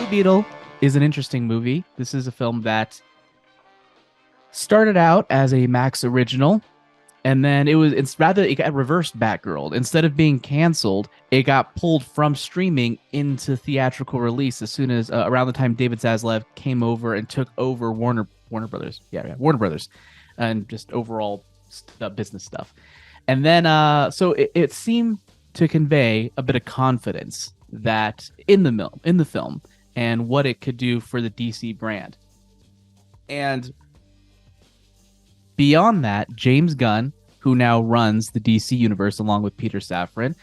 Blue Beetle is an interesting movie. This is a film that started out as a Max original, and then it got reversed Batgirl. Instead of being canceled, it got pulled from streaming into theatrical release as soon as around the time David Zaslav came over and took over Warner Brothers. Yeah, Warner Brothers, and just overall business stuff. And then so it seemed to convey a bit of confidence that in the film and what it could do for the DC brand. And beyond that, James Gunn, who now runs the DC universe along with Peter Safran,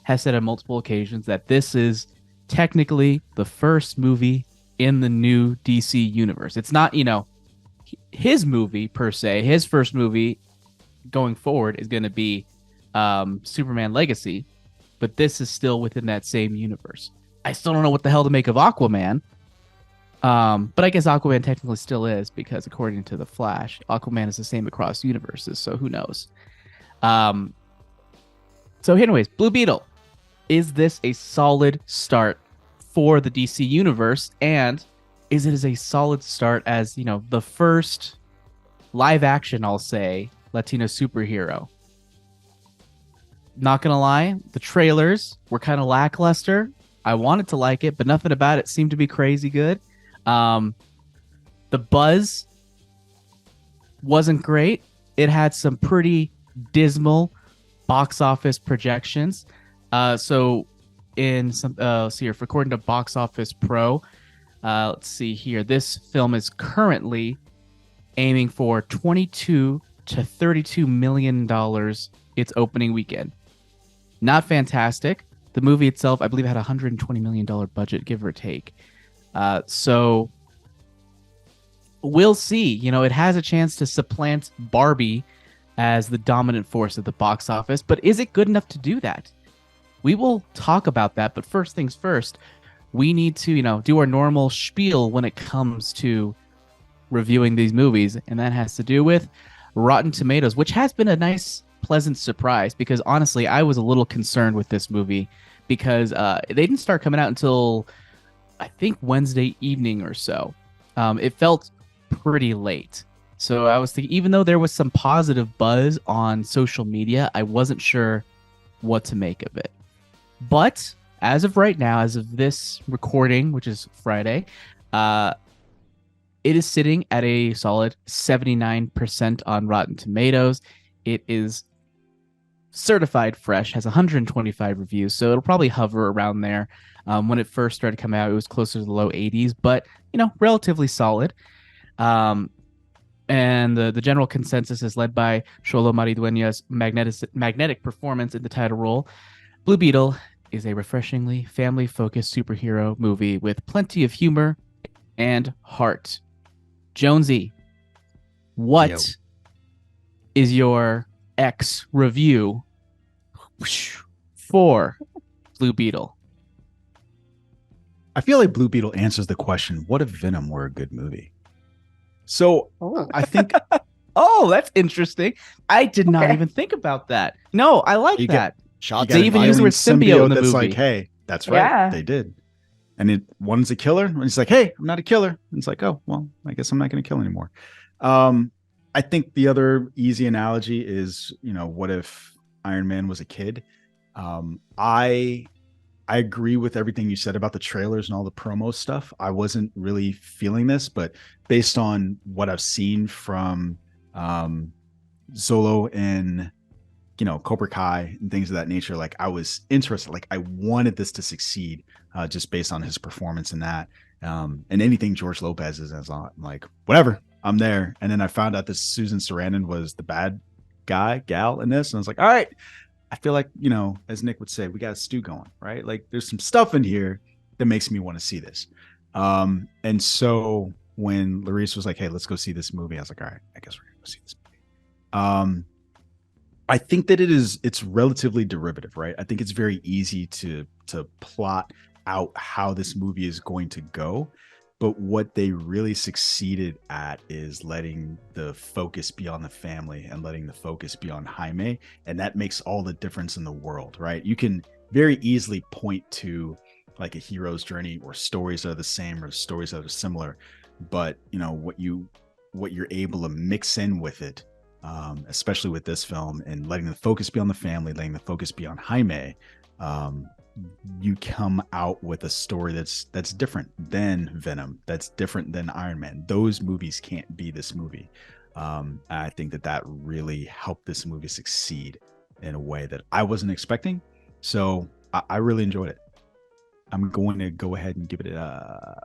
has said on multiple occasions that this is technically the first movie in the new DC universe. It's not, his movie per se. His first movie going forward is going to be Superman Legacy, but this is still within that same universe. I still don't know what the hell to make of Aquaman. But I guess Aquaman technically still is, because according to The Flash, Aquaman is the same across universes, so who knows? So anyways, Blue Beetle. Is this a solid start for the DC universe? And is it a solid start as, the first live action, I'll say, Latino superhero? Not gonna lie, the trailers were kind of lackluster. I wanted to like it, but nothing about it seemed to be crazy good. The buzz wasn't great. It had some pretty dismal box office projections. So in some, let's see here, according to Box Office Pro, let's see here, this film is currently aiming for $22 to $32 million its opening weekend. Not fantastic. The movie itself, I believe, had a $120 million budget, give or take. So we'll see. It has a chance to supplant Barbie as the dominant force at the box office, but is it good enough to do that? We will talk about that, but first things first, we need to, do our normal spiel when it comes to reviewing these movies, and that has to do with Rotten Tomatoes, which has been a nice, pleasant surprise, because honestly, I was a little concerned with this movie because they didn't start coming out until I think Wednesday evening or so. It felt pretty late. So I was thinking, even though there was some positive buzz on social media, I wasn't sure what to make of it. But as of right now, as of this recording, which is Friday, it is sitting at a solid 79% on Rotten Tomatoes. It is certified fresh, has 125 reviews, so it'll probably hover around there. When it first started coming out, it was closer to the low 80s, but relatively solid. And the general consensus is led by Xolo Maridueña's magnetic performance in the title role. Blue Beetle is a refreshingly family-focused superhero movie with plenty of humor and heart. Jonesy, what is your X review for Blue Beetle? I feel like Blue Beetle answers the question, what if Venom were a good movie? So I think... Oh, that's interesting. I did not even think about that. No, I like that. They even use the word symbiote in the movie. Like, hey, that's right. Yeah. They did. And one's a killer. And he's like, hey, I'm not a killer. And it's like, oh, well, I guess I'm not going to kill anymore. I think the other easy analogy is, what if Iron Man was a kid? I agree with everything you said about the trailers and all the promo stuff. I wasn't really feeling this, but based on what I've seen from Xolo and Cobra Kai and things of that nature, like I was interested. Like I wanted this to succeed, just based on his performance in that. And anything George Lopez is on, I'm like, whatever, I'm there. And then I found out that Susan Sarandon was the bad gal in this, and I was like, all right. I feel like, as Nick would say, we got a stew going, right? Like there's some stuff in here that makes me want to see this. And so when Larice was like, hey, let's go see this movie, I was like, all right, I guess we're going to go see this movie. I think that it's relatively derivative, right? I think it's very easy to plot out how this movie is going to go. But what they really succeeded at is letting the focus be on the family and letting the focus be on Jaime. And that makes all the difference in the world, right? You can very easily point to like a hero's journey or stories are the same or stories that are similar, but what you're able to mix in with it, especially with this film, and letting the focus be on the family, letting the focus be on Jaime, um, you come out with a story that's different than Venom, that's different than Iron Man. Those movies can't be this movie. I think that really helped this movie succeed in a way that I wasn't expecting. So I really enjoyed it. I'm going to go ahead and give it a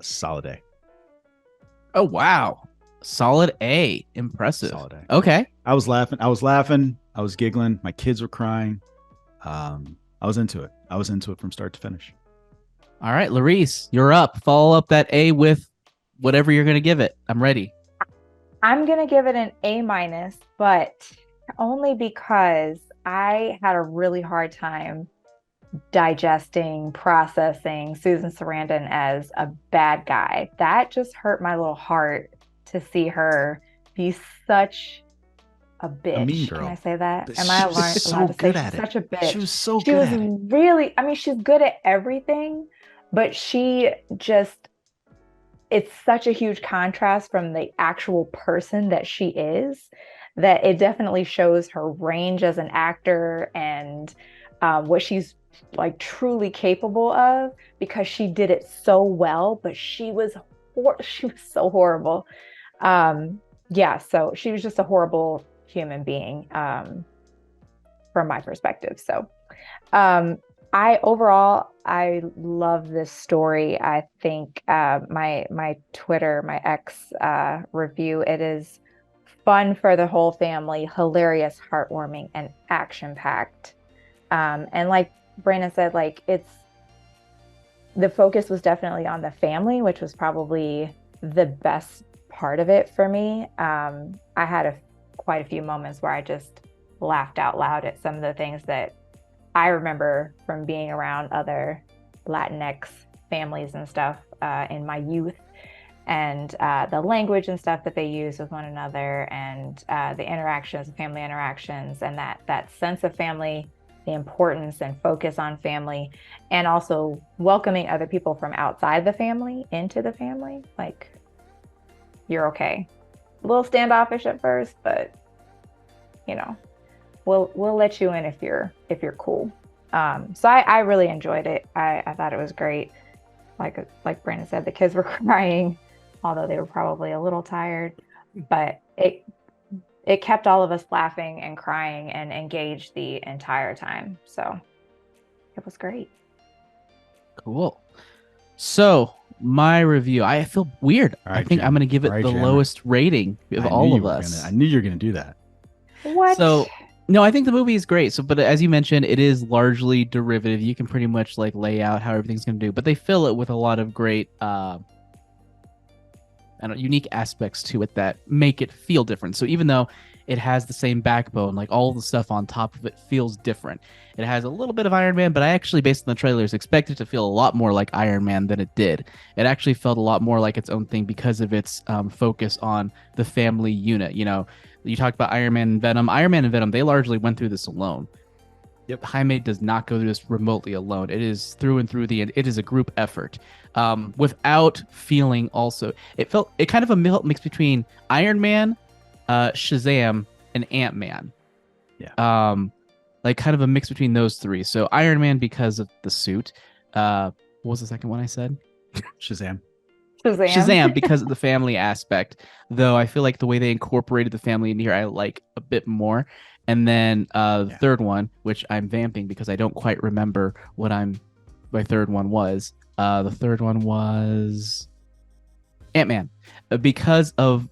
solid A. Oh wow, solid A, impressive. Solid A. Okay, I was laughing. I was giggling. My kids were crying. I was into it. I was into it from start to finish. all right, Larice, you're up. Follow up that A with whatever you're gonna give it. I'm ready. I'm gonna give it an A minus, but only because I had a really hard time digesting, processing Susan Sarandon as a bad guy. That just hurt my little heart to see her be such a bitch. A mean girl. Can I say that? But Am I she was allowed so to say good she's at it. such a bitch? She was so She good was at it. really, I mean, she's good at everything, but she just, it's such a huge contrast from the actual person that she is, that it definitely shows her range as an actor and what she's like truly capable of, because she did it so well, but she was so horrible. Yeah, so she was just a horrible human being from my perspective. So I love this story. I think my Twitter, my X review, it is fun for the whole family, hilarious, heartwarming, and action packed. And like Brandon said, like the focus was definitely on the family, which was probably the best part of it for me. I had quite a few moments where I just laughed out loud at some of the things that I remember from being around other Latinx families and stuff in my youth, and the language and stuff that they use with one another, and the interactions, family interactions, and that sense of family, the importance and focus on family, and also welcoming other people from outside the family into the family. Like, you're okay. A little standoffish at first, but you know, we'll let you in if you're cool. So I really enjoyed it. I thought it was great. Like Brandon said, the kids were crying, although they were probably a little tired, but it kept all of us laughing and crying and engaged the entire time. So it was great. Cool. So my review, I feel weird. All right, I think Jim. I'm gonna give it All right, the Jim. lowest rating of all of us. I knew you were gonna do that. What? So no, I think the movie is great. So, but as you mentioned, it is largely derivative. You can pretty much like lay out how everything's going to do, but they fill it with a lot of great, unique aspects to it that make it feel different. So even though it has the same backbone, like all the stuff on top of it feels different. It has a little bit of Iron Man, but I actually, based on the trailers, expected it to feel a lot more like Iron Man than it did. It actually felt a lot more like its own thing because of its focus on the family unit. You know, you talked about Iron Man and Venom. Iron Man and Venom, they largely went through this alone. Yep. Jaime does not go through this remotely alone. It is through and through it is a group effort. Without feeling also, it kind of a mix between Iron Man, Shazam, and Ant-Man. Yeah. Like kind of a mix between those three. So Iron Man because of the suit. What was the second one I said? Shazam. Shazam because of the family aspect. Though I feel like the way they incorporated the family in here, I like a bit more. And then the third one, which I'm vamping because I don't quite remember what my third one was. The third one was Ant-Man, because of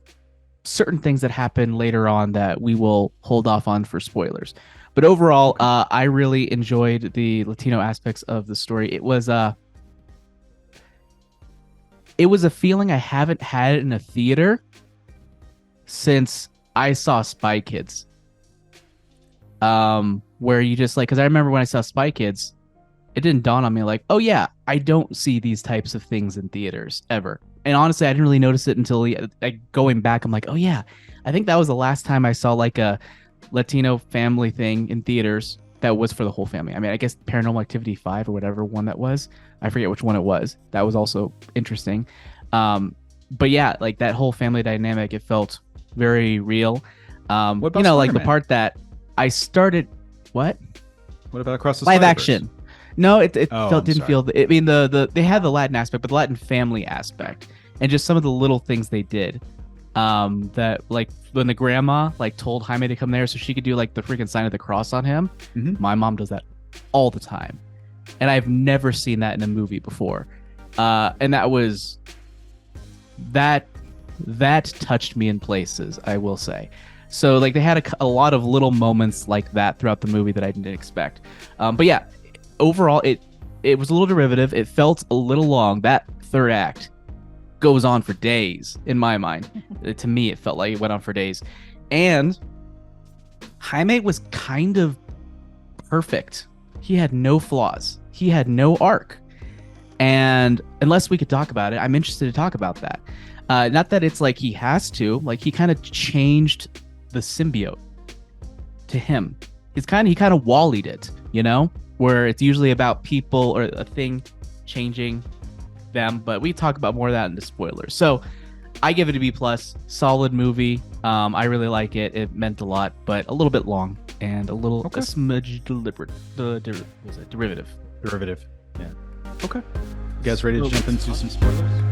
certain things that happen later on that we will hold off on for spoilers. But overall, I really enjoyed the Latino aspects of the story. It was a feeling I haven't had in a theater since I saw Spy Kids. Where you just like, because I remember when I saw Spy Kids, it didn't dawn on me like, oh yeah, I don't see these types of things in theaters ever. And honestly, I didn't really notice it until going back. I'm like, oh yeah, I think that was the last time I saw like a Latino family thing in theaters. that was for the whole family. I mean, I guess Paranormal Activity 5 or whatever one that was, I forget which one it was. That was also interesting. But yeah, like that whole family dynamic, it felt very real. What about you know, like the Spider-Man? part that I started. What? What about Across the Live Spider-Verse? action? No, it Oh, felt I'm didn't sorry. feel. I mean, they had the Latin aspect, but the Latin family aspect, and just some of the little things they did. That like when the grandma like told Jaime to come there so she could do like the freaking sign of the cross on him. Mhm. My mom does that all the time, and I've never seen that in a movie before. And that touched me in places, I will say. So like they had a lot of little moments like that throughout the movie that I didn't expect. But yeah, overall it was a little derivative. It felt a little long. That third act goes on for days in my mind. To me, it felt like it went on for days. And Jaime was kind of perfect. He had no flaws. He had no arc. And unless we could talk about it, I'm interested to talk about that. Not that it's like he has to, like he kind of changed the symbiote to him. He kind of Wall-E'd it, you know, where it's usually about people or a thing changing them, but we talk about more of that in the spoilers. So I give it a B+, solid movie. I really like it. It meant a lot, but a little bit long and a little Okay. a smidge derivative. Derivative. Yeah. Okay. You guys ready to jump into some spoilers?